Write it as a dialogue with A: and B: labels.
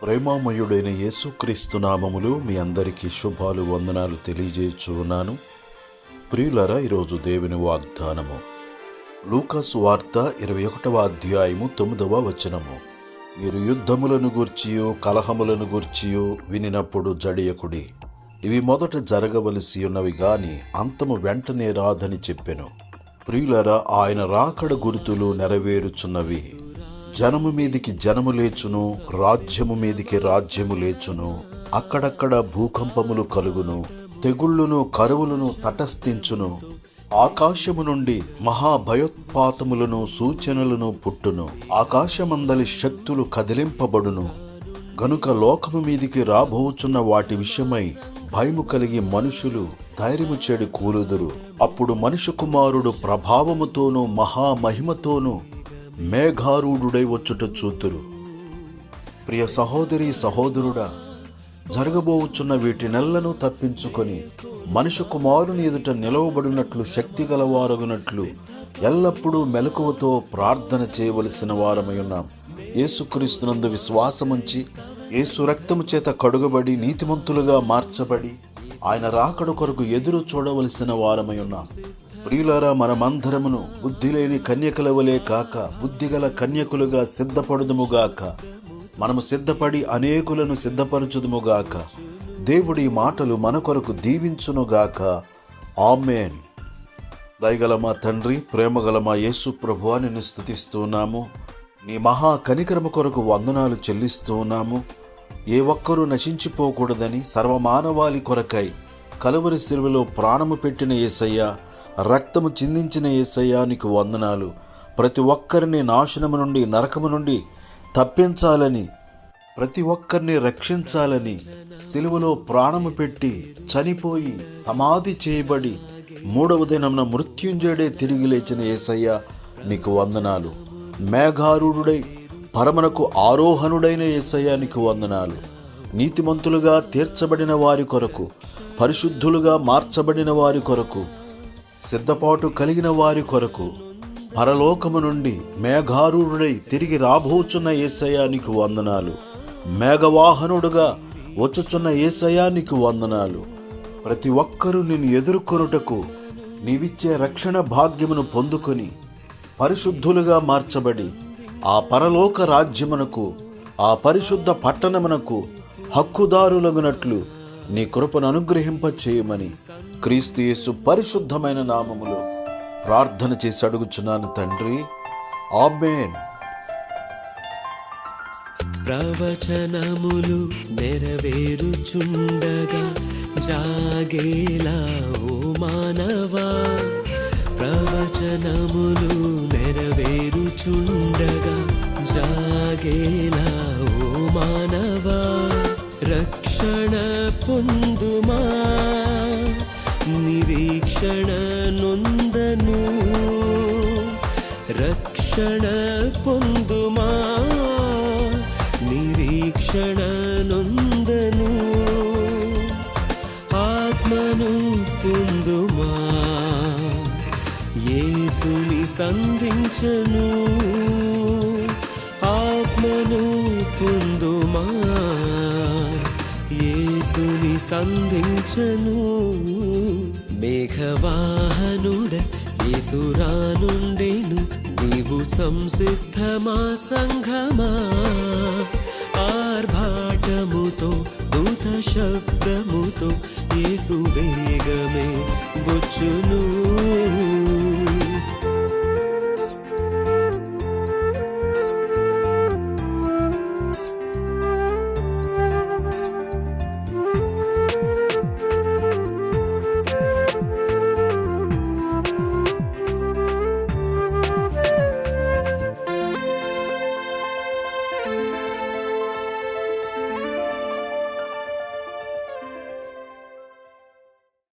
A: ప్రేమామయుడైన యేసుక్రీస్తు నామములో మీ అందరికీ శుభాలు వందనాలు తెలియజేయుచున్నాను. ప్రియులారా, ఈరోజు దేవుని వాగ్దానము లూకా సువార్త 21వ అధ్యాయము 9వ వచనము. మీరు యుద్ధములను గూర్చియో కలహములను గూర్చియో వినినప్పుడు జడియకుడి, ఇవి మొదట జరగవలసి ఉన్నవి గాని అంతము వెంటనే రాదని చెప్పెను. ప్రియులారా, ఆయన రాకడ గుర్తులు నెరవేరుచున్నవి. జనము మీదికి జనము లేచును, రాజ్యము మీదికి రాజ్యము లేచును. అక్కడక్కడ భూకంపములు కలుగును, తెగుళ్ళును కరువులను తటస్థించును. ఆకాశము నుండి మహాభయోత్పాతములను సూచనలను పుట్టును. ఆకాశమందలి శక్తులు కదిలింపబడును. గనుక లోకము మీదికి రాబోచున్న వాటి విషయమై భయము కలిగి మనుషులు ధైర్యము చెడి కూలుదురు. అప్పుడు మనుష్య కుమారుడు ప్రభావముతోనూ మహామహిమతోనూ మేఘారూఢుడై వచ్చుట చూతురు. ప్రియ సహోదరి సహోదరుడా, జరగబోచున్న వీటినెల్లను తప్పించుకొని మనుష్య కుమారుని ఎదుట నిలవబడినట్లు శక్తి గలవారగునట్లు ఎల్లప్పుడూ మెలకువతో ప్రార్థన చేయవలసిన వారమై ఉన్నాం. యేసుక్రీస్తునందు విశ్వాసముంచి యేసు రక్తము చేత కడుగబడి నీతిమంతులుగా మార్చబడి ఆయన రాకడ కొరకు ఎదురు చూడవలసిన వారమై ఉన్నాం. ప్రియులారా, మనమందరమును బుద్ధి లేని కన్యకల వలె కాక బుద్ధిగల కన్యకులుగా సిద్ధపడుదుముగాక. మనము సిద్ధపడి అనేకులను సిద్ధపరచుదుముగాక. దేవుడి మాటలు మన కొరకు దీవించునుగాక. ఆమేన్. దయగల మా తండ్రి, ప్రేమగల మా యేసు ప్రభువా, నిన్ను స్తుతిస్తున్నాము. నీ మహా కనికరము కొరకు వందనాలు చెల్లిస్తూ ఉన్నాము. ఏ ఒక్కరూ నశించిపోకూడదని సర్వమానవాళి కొరకై కలువరి శిలువలో ప్రాణము పెట్టిన యేసయ్య, రక్తము చిందించిన యేసయ్య, నీకు వందనాలు. ప్రతి ఒక్కరిని నాశనము నుండి నరకము నుండి తప్పించాలని, ప్రతి ఒక్కరిని రక్షించాలని శిలువలో ప్రాణము పెట్టి చనిపోయి సమాధి చేయబడి 3వ దినమున మృత్యుంజయుడే తిరిగి లేచిన యేసయ్య, నీకు వందనాలు. మేఘారూఢుడై పరమునకు ఆరోహణుడైన యేసయ్య, నీకు వందనాలు. నీతిమంతులుగా తీర్చబడిన వారి కొరకు, పరిశుద్ధులుగా మార్చబడిన వారి కొరకు, సిద్ధపాటు కలిగిన వారి కొరకు పరలోకము నుండి మేఘారూఢుడై తిరిగి రాబోచున్న యేసయ్య, నీకు వందనాలు. మేఘవాహనుడుగా వచ్చుచున్న యేసయ్య, నీకు వందనాలు. ప్రతి ఒక్కరూ నిన్ను ఎదుర్కొనుటకు నీవిచ్చే రక్షణ భాగ్యమును పొందుకొని పరిశుద్ధులుగా మార్చబడి ఆ పరలోక రాజ్యమునకు, ఆ పరిశుద్ధ పట్టణమునకు హక్కుదారులగునట్లు నీ కృపను అనుగ్రహింప చేయమని క్రీస్తు యేసు పరిశుద్ధమైన నామములో ప్రార్థన చేసి అడుగుచున్నాను తండ్రి. ఆమేన్.
B: ప్రవచనములు నెరవేరుచుండగా జాగేలా ఓ మానవా. ప్రవచనములు నెరవేరుచుండగా జాగేలా ఓ మానవా. రక్షణ పొందుమా, నిరీక్షణ నొందను. రక్షణ పొందుమా, నిరీక్షణ నొందను. ఆత్మను పొందుమా, యేసుని సంధించను. ఆత్మను పొందుమా, యేసుని సంధించను. మేఘవాహనుడ యేసు రానుండెను, నీవు సంసిద్ధమా సంఘమా. ఆర్భాటముతో దూత శబ్దముతో యేసు వేగమే వచ్చును.